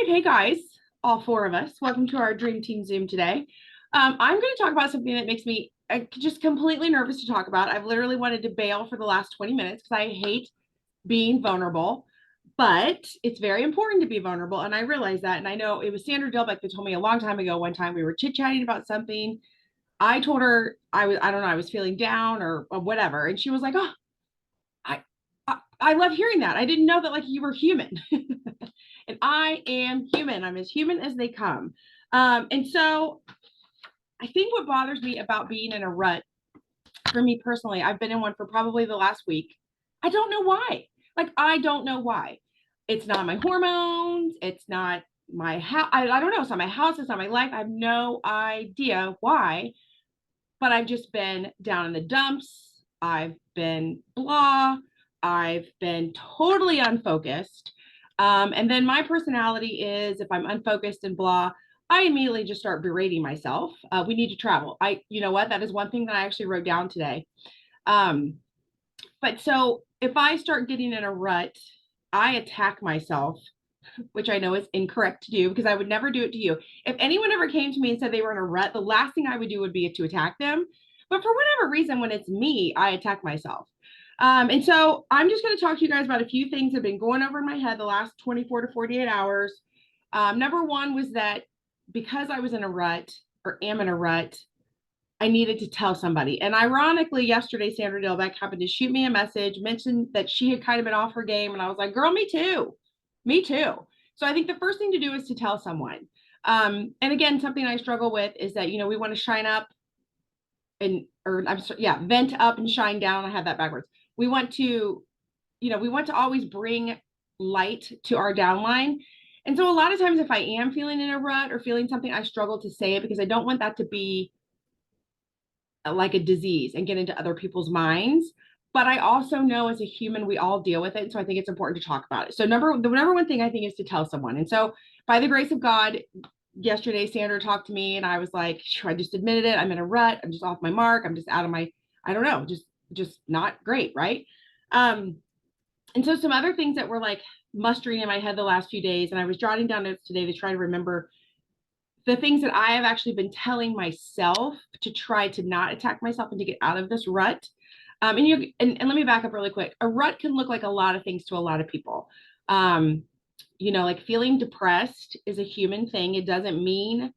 right, hey guys, all four of us. Welcome to our Dream Team Zoom today. I'm going to talk about something that makes me just completely nervous to talk about. I've literally wanted to bail for the last 20 minutes because I hate being vulnerable, but it's very important to be vulnerable. And I realize that. And I know it was Sandra Dilbeck that told me a long time ago, one time we were chit-chatting about something. I told her I don't know, I was feeling down or whatever. And she was like, oh, I, I love hearing that. I didn't know that like you were human. And I am human. I'm as human as they come. And so I think what bothers me about being in a rut, for me personally, I've been in one for probably the last week. I don't know why. Like, I don't know why. It's not my hormones. It's not my house. I don't know. It's not my house. It's not my life. I have no idea why, but I've just been down in the dumps. I've been blah. I've been totally unfocused. And then my personality is if I'm unfocused and blah, I immediately just start berating myself. We need to travel. You know what? That is one thing that I actually wrote down today. Um, but so if I start getting in a rut, I attack myself, which I know is incorrect to do because I would never do it to you. If anyone ever came to me and said they were in a rut, the last thing I would do would be to attack them. But for whatever reason, when it's me, I attack myself. And so I'm just going to talk to you guys about a few things that have been going over in my head the last 24 to 48 hours. Number one was that because I was in a rut or am in a rut, I needed to tell somebody. And ironically, yesterday, Sandra Dilbeck happened to shoot me a message, mentioned that she had kind of been off her game. And I was like, girl, me too. Me too. So I think the first thing to do is to tell someone. And again, something I struggle with is that, we want to shine up and, or I'm sorry, yeah, vent up and shine down. I had that backwards. We want to, we want to always bring light to our downline. And so a lot of times if I am feeling in a rut or feeling something, I struggle to say it because I don't want that to be like a disease and get into other people's minds. But I also know as a human, we all deal with it. So I think it's important to talk about it. So the number one thing I think is to tell someone. And so by the grace of God, yesterday, Sandra talked to me and I was like, I just admitted it. I'm in a rut. I'm just off my mark. I'm just out of my, I don't know, just not great. Right. And so some other things that were like mustering in my head the last few days, and I was jotting down notes today to try to remember the things that I have actually been telling myself to try to not attack myself and to get out of this rut. And let me back up really quick. A rut can look like a lot of things to a lot of people. Like feeling depressed is a human thing. It doesn't mean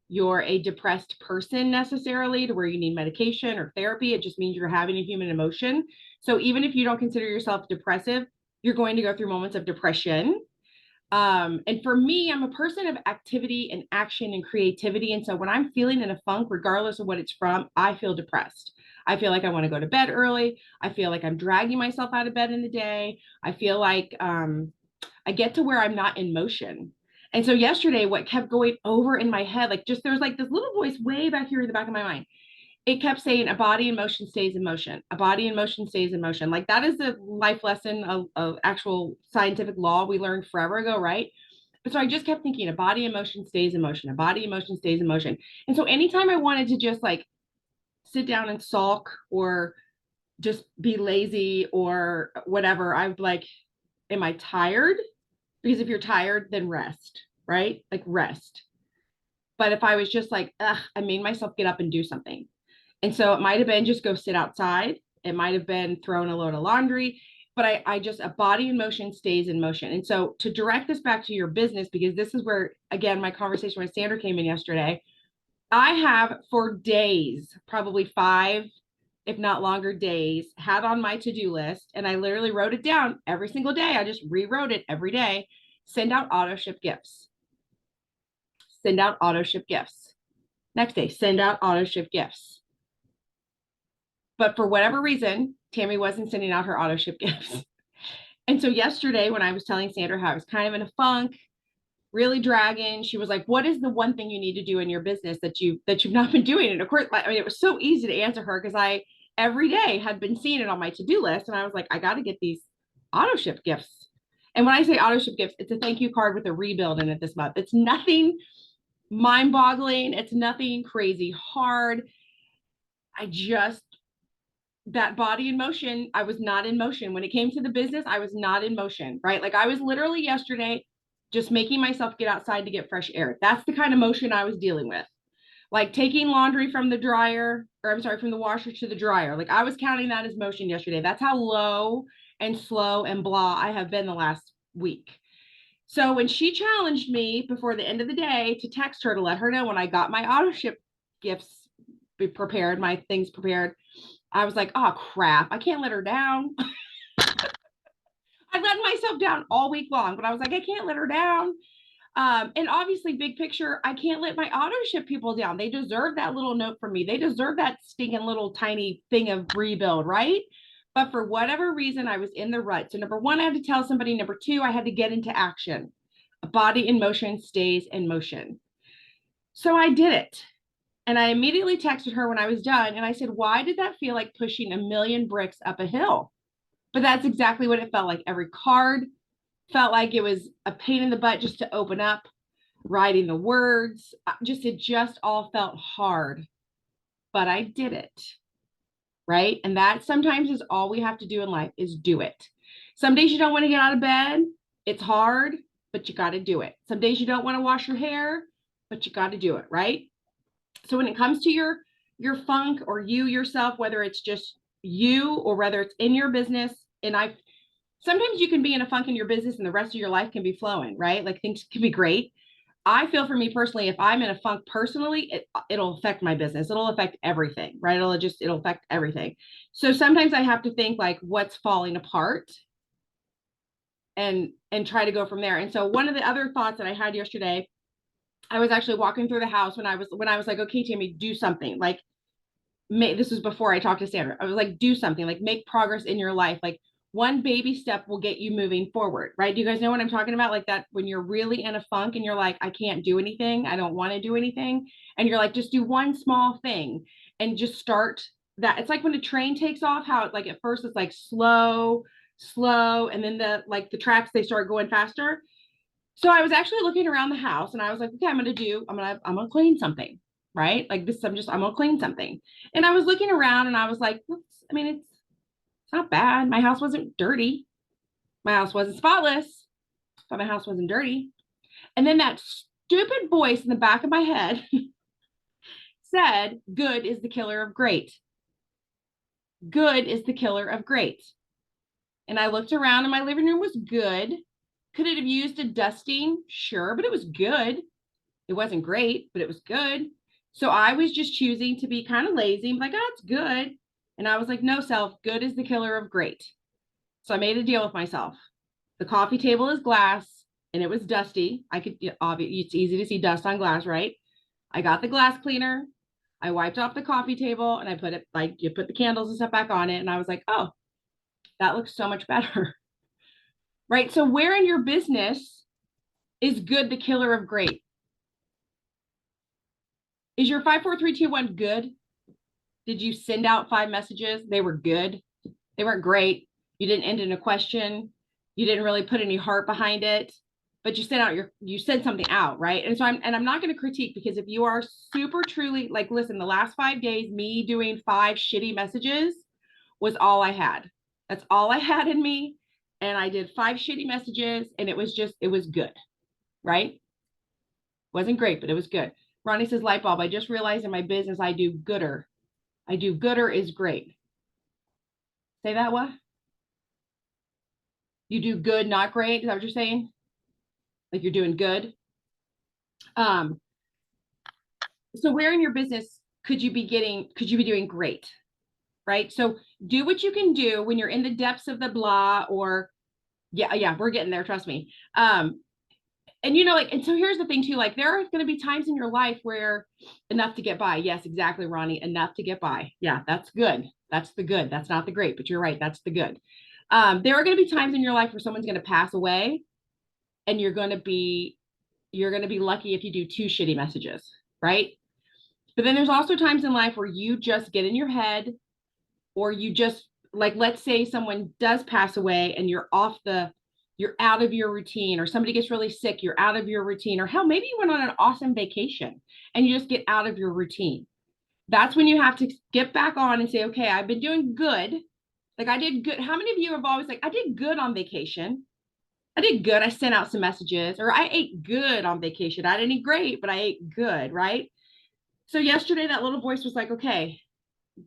you're a depressed person necessarily to where you need medication or therapy. It just means you're having a human emotion. So even if you don't consider yourself depressive, you're going to go through moments of depression. And for me, I'm a person of activity and action and creativity. And so when I'm feeling in a funk, regardless of what it's from, I feel depressed. I feel like I want to go to bed early. I feel like I'm dragging myself out of bed in the day. I feel like I get to where I'm not in motion. And so yesterday, what kept going over in my head, like just there's like this little voice way back here in the back of my mind. It kept saying a body in motion stays in motion. A body in motion stays in motion. Like that is the life lesson of actual scientific law we learned forever ago, right? But so I just kept thinking a body in motion stays in motion. A body in motion stays in motion. And so anytime I wanted to just like sit down and sulk or just be lazy or whatever, I'd like, am I tired? Because if you're tired, then rest, right? Like rest. But if I was just like, ugh, I made myself get up and do something. And so it might have been just go sit outside. It might have been throwing a load of laundry, but I just, a body in motion stays in motion. And so to direct this back to your business, because this is where, again, my conversation with Sandra came in yesterday. I have for days, probably 5, if not longer days, had on my to-do list. And I literally wrote it down every single day. I just rewrote it every day. Send out auto ship gifts. Send out auto ship gifts. Next day, send out auto ship gifts. But for whatever reason, Tammy wasn't sending out her auto ship gifts. And so yesterday, when I was telling Sandra how I was kind of in a funk, really dragging, she was like, "What is the one thing you need to do in your business that you've not been doing?" And of course, I mean, it was so easy to answer her because I every day had been seeing it on my to-do list, and I was like, I got to get these auto ship gifts. And when I say auto ship gifts, it's a thank you card with a rebuild in it this month. It's nothing mind-boggling. It's nothing crazy hard. I just that body in motion, I was not in motion. When it came to the business, I was not in motion, right? Like I was literally yesterday just making myself get outside to get fresh air. That's the kind of motion I was dealing with. Like taking laundry from the dryer, or I'm sorry, from the washer to the dryer. Like I was counting that as motion yesterday. That's how low and slow and blah I have been the last week. So when she challenged me before the end of the day to text her to let her know when I got my auto ship gifts prepared, my things prepared, I was like, oh crap, I can't let her down. I let myself down all week long, but I was like, I can't let her down. And obviously, big picture, I can't let my auto ship people down. They deserve that little note from me. They deserve that stinking little tiny thing of rebuild, right? But for whatever reason, I was in the rut. So, number one, I had to tell somebody. Number two, I had to get into action. A body in motion stays in motion. So, I did it. And I immediately texted her when I was done. And I said, why did that feel like pushing a million bricks up a hill? But that's exactly what it felt like. Every card felt like it was a pain in the butt just to open up, writing the words. It just all felt hard. But I did it. Right. And that sometimes is all we have to do in life is do it. Some days you don't want to get out of bed. It's hard, but you got to do it. Some days you don't want to wash your hair, but you got to do it. Right. So when it comes to your funk or you yourself, whether it's just you or whether it's in your business, and sometimes you can be in a funk in your business and the rest of your life can be flowing, right? Like things can be great. I feel for me personally, if I'm in a funk personally, it'll affect my business. It'll affect everything, right? It'll affect everything. So sometimes I have to think like what's falling apart and try to go from there. And so one of the other thoughts that I had yesterday, I was actually walking through the house when I was like, okay, Tammy, do something. Like this was before I talked to Sandra. I was like, do something, like make progress in your life. Like one baby step will get you moving forward, right? Do you guys know what I'm talking about? Like that when you're really in a funk and you're like, I can't do anything. I don't want to do anything. And you're like, just do one small thing and just start that. It's like when a train takes off, how like at first it's like slow, and then the tracks, they start going faster. So I was actually looking around the house and I was like, okay, I'm gonna clean something, right? Like this, I'm gonna clean something. And I was looking around and I was like, it's not bad. My house wasn't dirty. My house wasn't spotless, but my house wasn't dirty. And then that stupid voice in the back of my head said, good is the killer of great. Good is the killer of great. And I looked around and my living room was good. Could it have used a dusting? Sure, but it was good. It wasn't great, but it was good. So I was just choosing to be kind of lazy. I'm like, oh, it's good. And I was like, no, self, good is the killer of great. So I made a deal with myself. The coffee table is glass and it was dusty. It's easy to see dust on glass, right? I got the glass cleaner. I wiped off the coffee table and I put it like you put the candles and stuff back on it. And I was like, oh, that looks so much better. Right. So where in your business is good the killer of great? Is your 5, 4, 3, 2, 1 good? Did you send out 5 messages? They were good. They weren't great. You didn't end in a question. You didn't really put any heart behind it, but you sent something out, right? And so I'm not going to critique, because if you are super truly like, listen, the last 5 days, me doing 5 shitty messages was all I had. That's all I had in me. And I did 5 shitty messages and it was good, right? Wasn't great, but it was good. Ronnie says, light bulb. I just realized in my business, I do gooder. I do gooder is great. Say that what? You do good, not great. Is that what you're saying? Like you're doing good. So where in your business could you be doing great? Right. So do what you can do when you're in the depths of the blah, or yeah, we're getting there. Trust me. And and so here's the thing too, like there are going to be times in your life where enough to get by. Yes, exactly, Ronnie. Enough to get by. Yeah, that's good. That's the good. That's not the great, but you're right. That's the good. There are going to be times in your life where someone's going to pass away and you're going to be lucky if you do 2 shitty messages, right? But then there's also times in life where you just get in your head, or you just like, let's say someone does pass away and you're out of your routine, or somebody gets really sick, you're out of your routine, or hell, maybe you went on an awesome vacation and you just get out of your routine. That's when you have to get back on and say, okay, I've been doing good. Like I did good. How many of you have always like, I did good on vacation? I did good. I sent out some messages, or I ate good on vacation. I didn't eat great, but I ate good, right? So yesterday, that little voice was like, okay,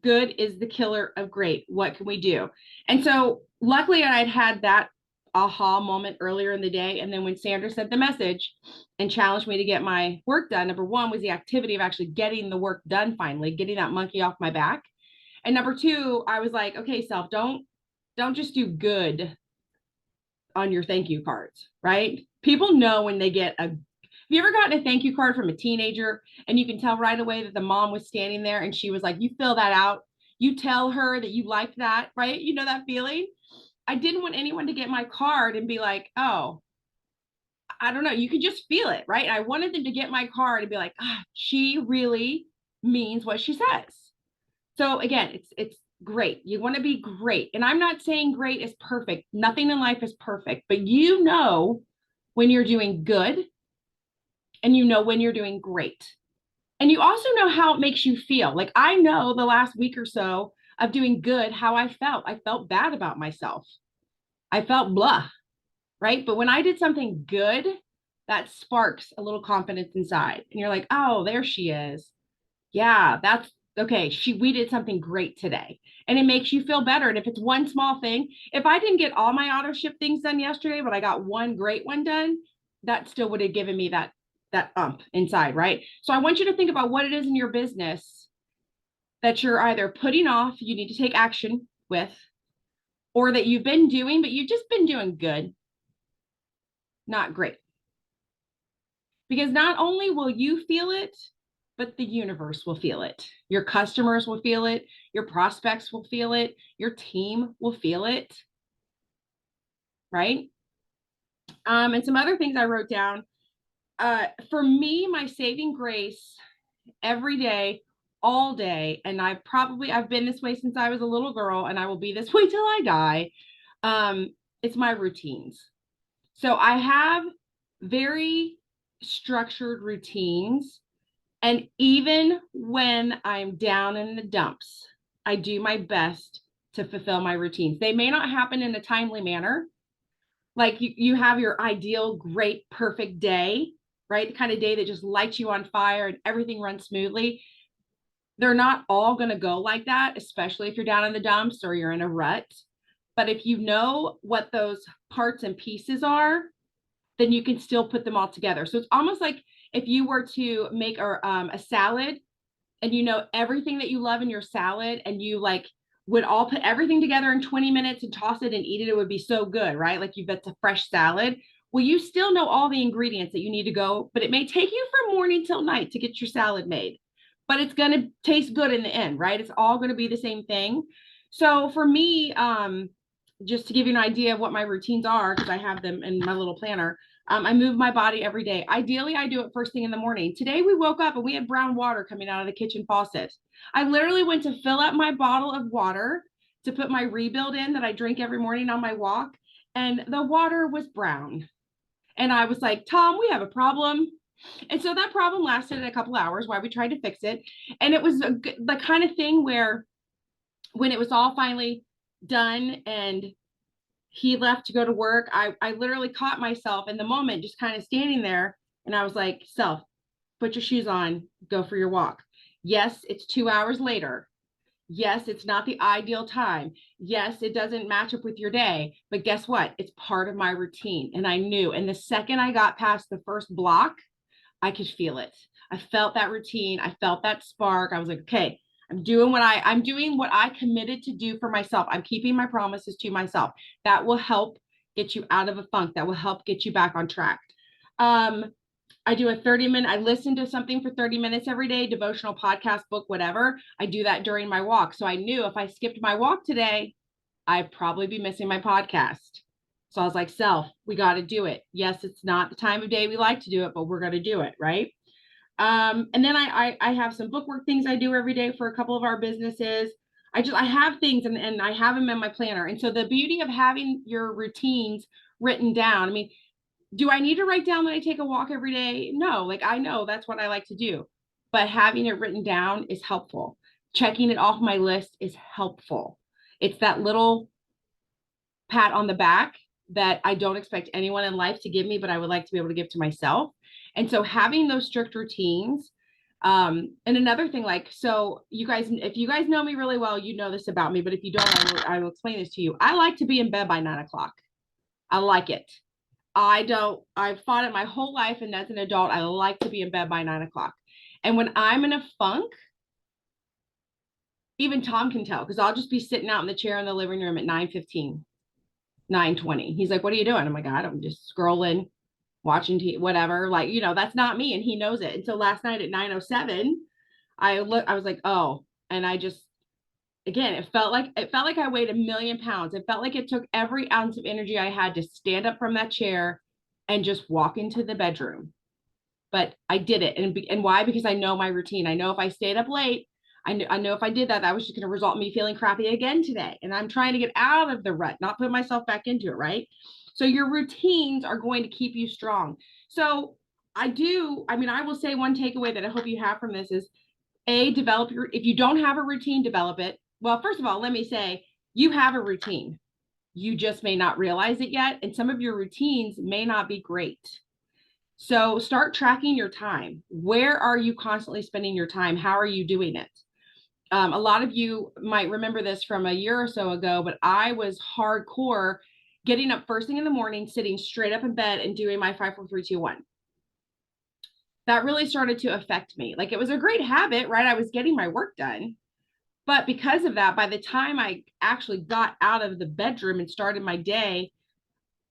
good is the killer of great. What can we do? And so luckily I'd had that aha moment earlier in the day. And then when Sandra sent the message and challenged me to get my work done, number one was the activity of actually getting the work done, finally getting that monkey off my back. And number two, I was like, okay, self, don't just do good on your thank you cards, right? People know when they get a, have you ever gotten a thank you card from a teenager and you can tell right away that the mom was standing there and she was like, you fill that out, you tell her that you like that, right? You know that feeling? I didn't want anyone to get my card and be like, oh, I don't know. You can just feel it, right? I wanted them to get my card and be like, ah, she really means what she says. So again, it's great. You want to be great. And I'm not saying great is perfect. Nothing in life is perfect, but you know when you're doing good and you know when you're doing great. And you also know how it makes you feel. Like I know the last week or so of doing good, how I felt. I felt bad about myself. I felt blah, right? But when I did something good, that sparks a little confidence inside. And you're like, oh, there she is. Yeah, that's okay. We did something great today. And it makes you feel better. And if it's one small thing, if I didn't get all my auto ship things done yesterday, but I got one great one done, that still would have given me that inside, right? So I want you to think about what it is in your business that you're either putting off, you need to take action with, or that you've been doing, but you've just been doing good, not great. Because not only will you feel it, but the universe will feel it. Your customers will feel it. Your prospects will feel it. Your team will feel it. Right? And some other things I wrote down. For me, my saving grace every day, all day, and I've been this way since I was a little girl, and I will be this way till I die. It's my routines. So I have very structured routines. And even when I'm down in the dumps, I do my best to fulfill my routines. They may not happen in a timely manner. Like you have your ideal, great, perfect day, right? The kind of day that just lights you on fire and everything runs smoothly. They're not all going to go like that, especially if you're down in the dumps or you're in a rut. But if you know what those parts and pieces are, then you can still put them all together. So it's almost like if you were to make a salad and you know everything that you love in your salad and you like would all put everything together in 20 minutes and toss it and eat it, it would be so good, right? Like you've got a fresh salad. Well, you still know all the ingredients that you need to go, but it may take you from morning till night to get your salad made, but it's going to taste good in the end, right? It's all going to be the same thing. So for me, just to give you an idea of what my routines are, because I have them in my little planner, I move my body every day. Ideally, I do it first thing in the morning. Today, we woke up and we had brown water coming out of the kitchen faucet. I literally went to fill up my bottle of water to put my rebuild in that I drink every morning on my walk, and the water was brown. And I was like, Tom, we have a problem. And so that problem lasted a couple hours while we tried to fix it. And it was the kind of thing where when it was all finally done and he left to go to work, I literally caught myself in the moment just kind of standing there. And I was like, self, put your shoes on, go for your walk. Yes, it's 2 hours later. Yes, it's not the ideal time. Yes, it doesn't match up with your day. But guess what? It's part of my routine. And I knew. And the second I got past the first block, I could feel it. I felt that routine. I felt that spark. I was like, okay, I'm doing what I committed to do for myself. I'm keeping my promises to myself. That will help get you out of a funk. That will help get you back on track. I do a 30-minute, I listen to something for 30 minutes every day, devotional podcast, book, whatever. I do that during my walk. So I knew if I skipped my walk today, I'd probably be missing my podcast. So I was like, self, we got to do it. Yes, it's not the time of day we like to do it, but we're going to do it. Right. And then I have some bookwork things I do every day for a couple of our businesses. I have things and I have them in my planner. And so the beauty of having your routines written down, I mean, do I need to write down that I take a walk every day? No, like I know that's what I like to do, but having it written down is helpful. Checking it off my list is helpful. It's that little pat on the back that I don't expect anyone in life to give me, but I would like to be able to give to myself. And so having those strict routines, and another thing, like, so you guys, if you guys know me really well, you know this about me, but if you don't, I will explain this to you. I like to be in bed by 9 o'clock. I like it. I've fought it my whole life. And as an adult, I like to be in bed by 9 o'clock. And when I'm in a funk, even Tom can tell, because I'll just be sitting out in the chair in the living room at 9:15, 9:20. He's like, what are you doing? I'm like, God, I'm just scrolling, watching TV, whatever. Like, that's not me. And he knows it. And so last night at 9:07, I was like, oh, and I just, again, it felt like I weighed 1,000,000 pounds. It felt like it took every ounce of energy I had to stand up from that chair and just walk into the bedroom. But I did it. And why? Because I know my routine. I know if I stayed up late, I know if I did that, that was just going to result in me feeling crappy again today. And I'm trying to get out of the rut, not put myself back into it, right? So your routines are going to keep you strong. So I will say one takeaway that I hope you have from this is if you don't have a routine, develop it. Well, first of all, let me say you have a routine. You just may not realize it yet. And some of your routines may not be great. So start tracking your time. Where are you constantly spending your time? How are you doing it? A lot of you might remember this from a year or so ago, but I was hardcore getting up first thing in the morning, sitting straight up in bed and doing my 5, 4, 3, 2, 1. That really started to affect me. Like, it was a great habit, right? I was getting my work done. But because of that, by the time I actually got out of the bedroom and started my day,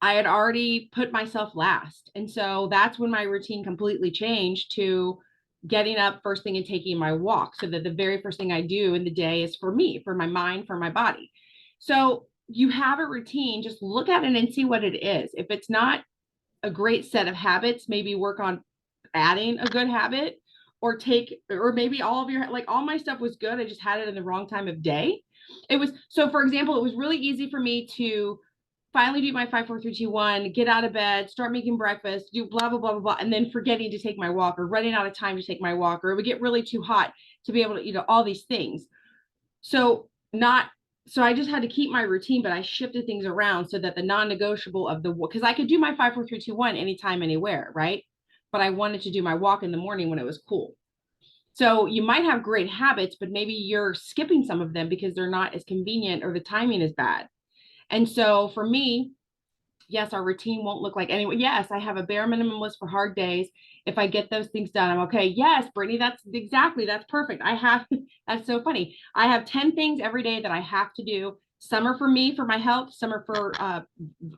I had already put myself last. And so that's when my routine completely changed to getting up first thing and taking my walk, so that the very first thing I do in the day is for me, for my mind, for my body. So you have a routine, just look at it and see what it is. If it's not a great set of habits, maybe work on adding a good habit, or maybe all my stuff was good. I just had it in the wrong time of day. So for example, it was really easy for me to finally do my 5, 4, 3, 2, 1, get out of bed, start making breakfast, do blah, blah, blah, blah, blah, and then forgetting to take my walk, or running out of time to take my walk, or it would get really too hot to be able to, all these things. So I just had to keep my routine, but I shifted things around so that the non-negotiable because I could do my 5, 4, 3, 2, 1 anytime, anywhere, right? But I wanted to do my walk in the morning when it was cool. So you might have great habits, but maybe you're skipping some of them because they're not as convenient or the timing is bad. And so for me, yes, our routine won't look like anyone. Yes, I have a bare minimum list for hard days. If I get those things done, I'm okay. Yes, Brittany, that's perfect. That's so funny. I have 10 things every day that I have to do. Some are for me, for my health. Some are for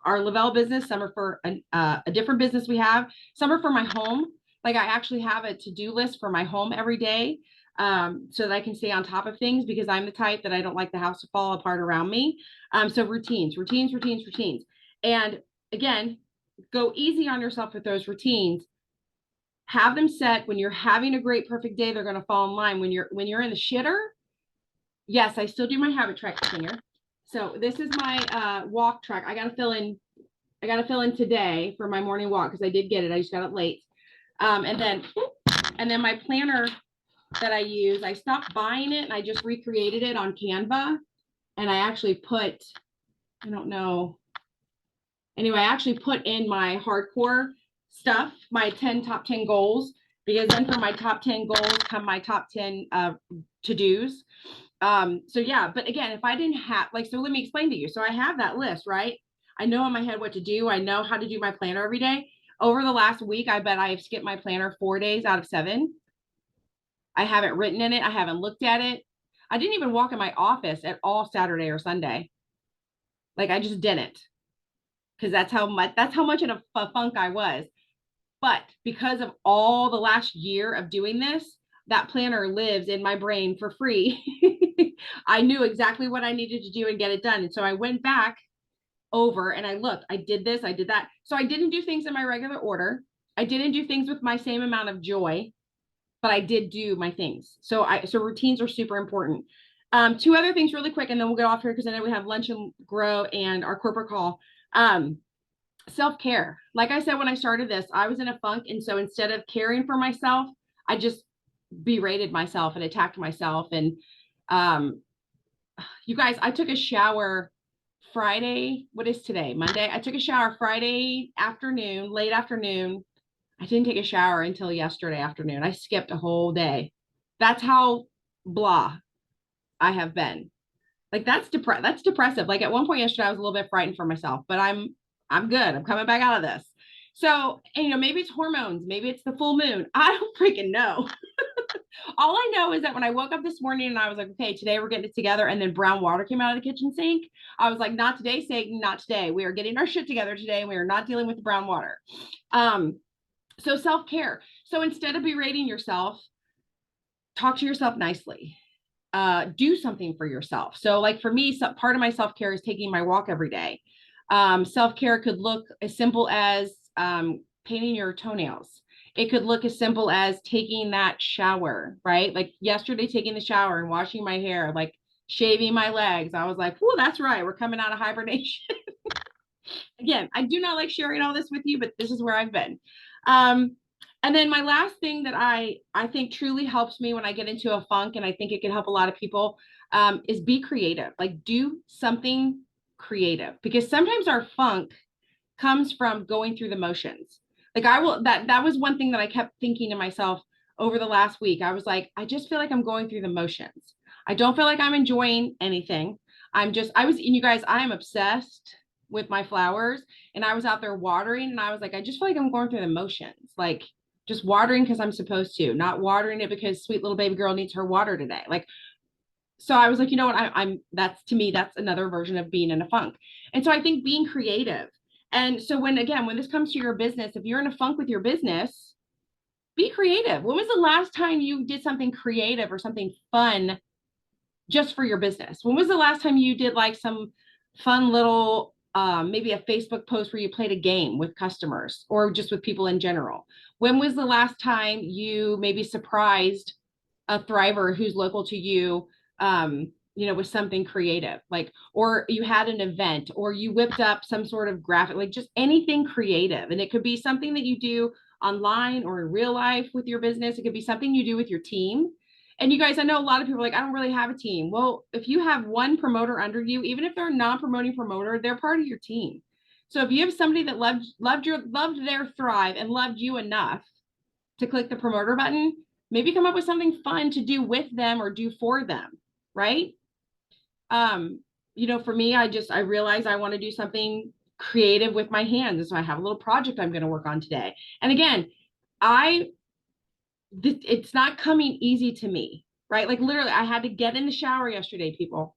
our Lavelle business. Some are for a different business we have. Some are for my home. Like, I actually have a to-do list for my home every day, so that I can stay on top of things, because I'm the type that I don't like the house to fall apart around me. So routines. And again, go easy on yourself with those routines. Have them set. When you're having a great, perfect day, they're going to fall in line. When you're in the shitter, yes, I still do my habit track finger. So this is my walk track. I got to fill in today for my morning walk, because I did get it. I just got it late. And then my planner that I use, I stopped buying it and I just recreated it on Canva. And I actually put, I don't know. Anyway, I actually put in my hardcore stuff, my top 10 goals, because then for my top 10 goals come my top 10 to-dos. So yeah, but again, if I didn't have, so let me explain to you. So I have that list, right? I know in my head what to do. I know how to do my planner every day. Over the last week, I bet I have skipped my planner 4 days out of 7. I haven't written in it. I haven't looked at it. I didn't even walk in my office at all Saturday or Sunday. Like, I just didn't, because that's how much in a funk I was. But because of all the last year of doing this, that planner lives in my brain for free. I knew exactly what I needed to do and get it done. And so I went back over and I looked, I did this, I did that. So I didn't do things in my regular order. I didn't do things with my same amount of joy, but I did do my things. So routines are super important. 2 other things really quick, and then we'll get off here, because I know we have lunch and grow and our corporate call. Self-care. Like I said, when I started this, I was in a funk. And so instead of caring for myself, I just berated myself and attacked myself. And you guys, I took a shower Friday, what is today? Monday. I took a shower Friday afternoon, late afternoon. I didn't take a shower until yesterday afternoon. I skipped a whole day. That's how blah I have been. Like that's depressive. Like at one point yesterday, I was a little bit frightened for myself, but I'm good. I'm coming back out of this. So, and, maybe it's hormones, maybe it's the full moon. I don't freaking know. All I know is that when I woke up this morning and I was like, okay, today we're getting it together, and then brown water came out of the kitchen sink, I was like, not today, Satan, not today. We are getting our shit together today, and we are not dealing with the brown water. So self-care. So instead of berating yourself, talk to yourself nicely. Do something for yourself. So like for me, part of my self-care is taking my walk every day. Self-care could look as simple as painting your toenails. It could look as simple as taking that shower, right? Like yesterday, taking the shower and washing my hair, like shaving my legs. I was like, oh, that's right. We're coming out of hibernation. Again, I do not like sharing all this with you, but this is where I've been. And then my last thing that I think truly helps me when I get into a funk, and I think it can help a lot of people, is be creative. Like do something creative, because sometimes our funk comes from going through the motions. Like that was one thing that I kept thinking to myself over the last week. I was like, I just feel like I'm going through the motions. I don't feel like I'm enjoying anything. And you guys, I am obsessed with my flowers, and I was out there watering, and I was like, I just feel like I'm going through the motions. Like just watering because I'm supposed to, not watering it because sweet little baby girl needs her water today. Like, so I was like, you know what, that's, to me, that's another version of being in a funk. And so I think being creative. And so when this comes to your business, if you're in a funk with your business, be creative. When was the last time you did something creative or something fun just for your business? When was the last time you did like some fun little, maybe a Facebook post where you played a game with customers or just with people in general? When was the last time you maybe surprised a thriver who's local to you, with something creative, like, or you had an event, or you whipped up some sort of graphic, like just anything creative. And it could be something that you do online or in real life with your business. It could be something you do with your team. And you guys, I know a lot of people are like, I don't really have a team. Well, if you have one promoter under you, even if they're a non-promoting promoter, they're part of your team. So if you have somebody that loved their thrive and loved you enough to click the promoter button, maybe come up with something fun to do with them or do for them, right? For me, I realized I want to do something creative with my hands. And so I have a little project I'm going to work on today. And again, it's not coming easy to me, right? Like literally, I had to get in the shower yesterday, people.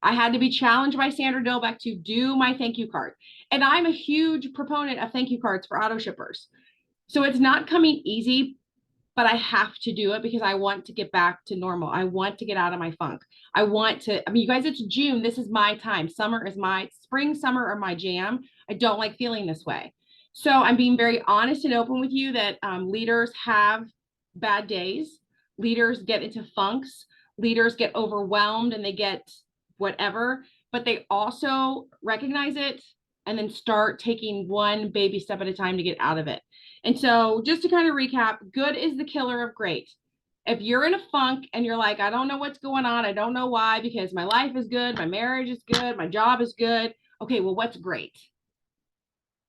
I had to be challenged by Sandra Dilbeck to do my thank you card. And I'm a huge proponent of thank you cards for auto shippers. So it's not coming easy, but I have to do it because I want to get back to normal. I want to get out of my funk. You guys, it's June. This is my time. Spring, summer are my jam. I don't like feeling this way. So I'm being very honest and open with you that leaders have bad days. Leaders get into funks. Leaders get overwhelmed and they get whatever, but they also recognize it and then start taking one baby step at a time to get out of it. And so just to kind of recap, good is the killer of great. If you're in a funk and you're like, I don't know what's going on, I don't know why, because my life is good, my marriage is good, my job is good. Okay, well, what's great?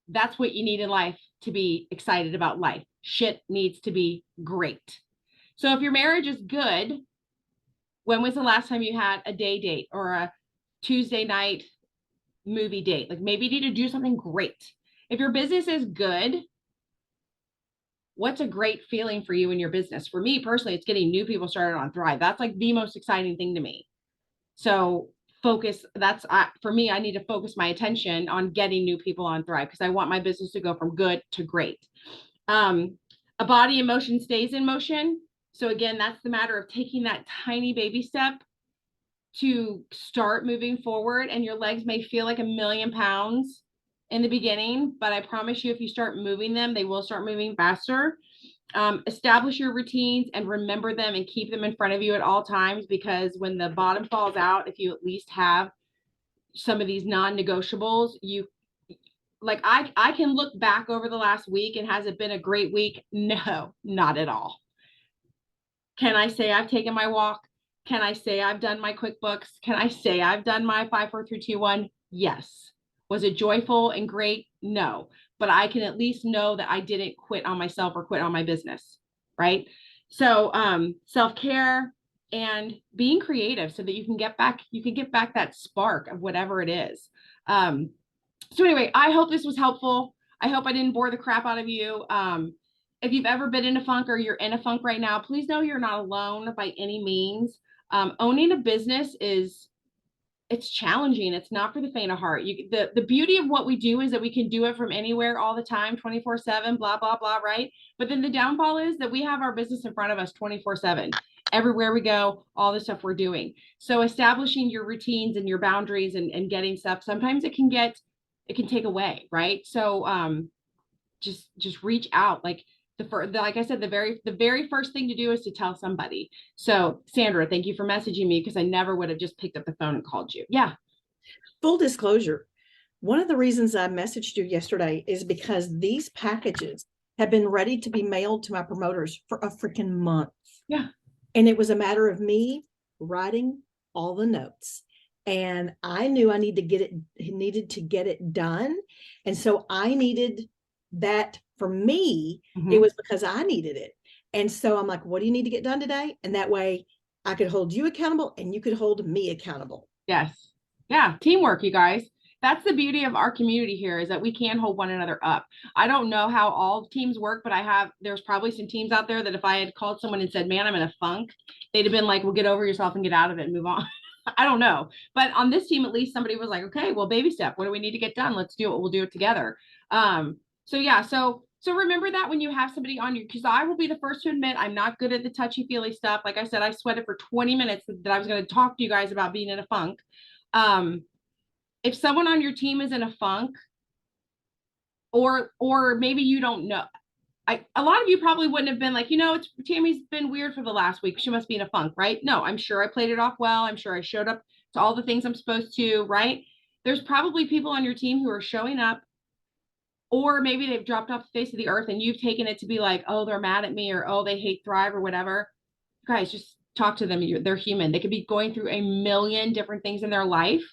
That's what you need in life to be excited about life. Shit needs to be great. So if your marriage is good, when was the last time you had a day date or a Tuesday night movie date? Like maybe you need to do something great. If your business is good, what's a great feeling for you in your business? For me personally, it's getting new people started on Thrive. That's like the most exciting thing to me. So focus, for me, I need to focus my attention on getting new people on Thrive because I want my business to go from good to great. A body in motion stays in motion. So again, that's the matter of taking that tiny baby step to start moving forward. And your legs may feel like 1,000,000 pounds in the beginning, but I promise you, if you start moving them, they will start moving faster. Establish your routines and remember them and keep them in front of you at all times, because when the bottom falls out, if you at least have some of these non-negotiables, I can look back over the last week and has it been a great week? No, not at all. Can I say I've taken my walk? Can I say I've done my QuickBooks? Can I say I've done my 5, 4, 3, 2, 1? Yes. Was it joyful and great? No. But I can at least know that I didn't quit on myself or quit on my business. Right. So self-care and being creative so that you can get back that spark of whatever it is. Um, so anyway, I hope this was helpful. I hope I didn't bore the crap out of you. If you've ever been in a funk or you're in a funk right now, please know you're not alone by any means. Owning a business is it's challenging. It's not for the faint of heart. The beauty of what we do is that we can do it from anywhere all the time, 24/7, blah, blah, blah, right? But then the downfall is that we have our business in front of us 24/7. Everywhere we go, all the stuff we're doing. So establishing your routines and your boundaries and getting stuff, sometimes it can take away, right? So just reach out. Like like I said, the very first thing to do is to tell somebody. So Sandra, thank you for messaging me because I never would have just picked up the phone and called you. Yeah. Full disclosure, one of the reasons I messaged you yesterday is because these packages have been ready to be mailed to my promoters for a freaking month. Yeah. And it was a matter of me writing all the notes. And I knew I needed to get it done. And so I needed that for me. It was because I needed it. And so I'm like, what do you need to get done today? And that way I could hold you accountable and you could hold me accountable. Yes. Yeah. Teamwork, you guys. That's the beauty of our community here is that we can hold one another up. I don't know how all teams work, but there's probably some teams out there that if I had called someone and said, man, I'm in a funk, they'd have been like, well, get over yourself and get out of it and move on. I don't know. But on this team, at least somebody was like, okay, well, baby step. What do we need to get done? Let's do it. We'll do it together. So yeah, so remember that when you have somebody on you, because I will be the first to admit I'm not good at the touchy-feely stuff. Like I said, I sweated for 20 minutes that I was going to talk to you guys about being in a funk. If someone on your team is in a funk, or maybe you don't know, a lot of you probably wouldn't have been like, Tammy's been weird for the last week. She must be in a funk, right? No, I'm sure I played it off well. I'm sure I showed up to all the things I'm supposed to, right? There's probably people on your team who are showing up, or maybe they've dropped off the face of the earth and you've taken it to be like, oh, they're mad at me, or oh, they hate Thrive or whatever. Guys, just talk to them. They're human. They could be going through a million different things in their life.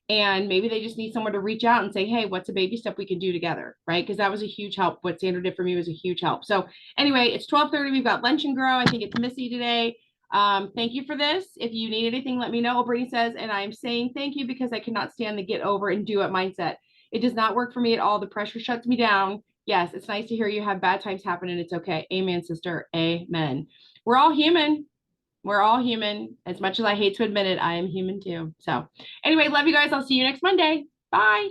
And maybe they just need someone to reach out and say, hey, what's a baby step we can do together? Right. Because that was a huge help. What Sandra did for me was a huge help. So anyway, it's 12:30. We've got Lunch and Grow. I think it's Missy today. Thank you for this. If you need anything, let me know. Brittany says, and I'm saying thank you because I cannot stand the get over and do it mindset. It does not work for me at all. The pressure shuts me down. Yes, it's nice to hear you have bad times happen and it's okay. Amen, sister. Amen. We're all human. We're all human. As much as I hate to admit it, I am human too. So anyway, love you guys. I'll see you next Monday. Bye.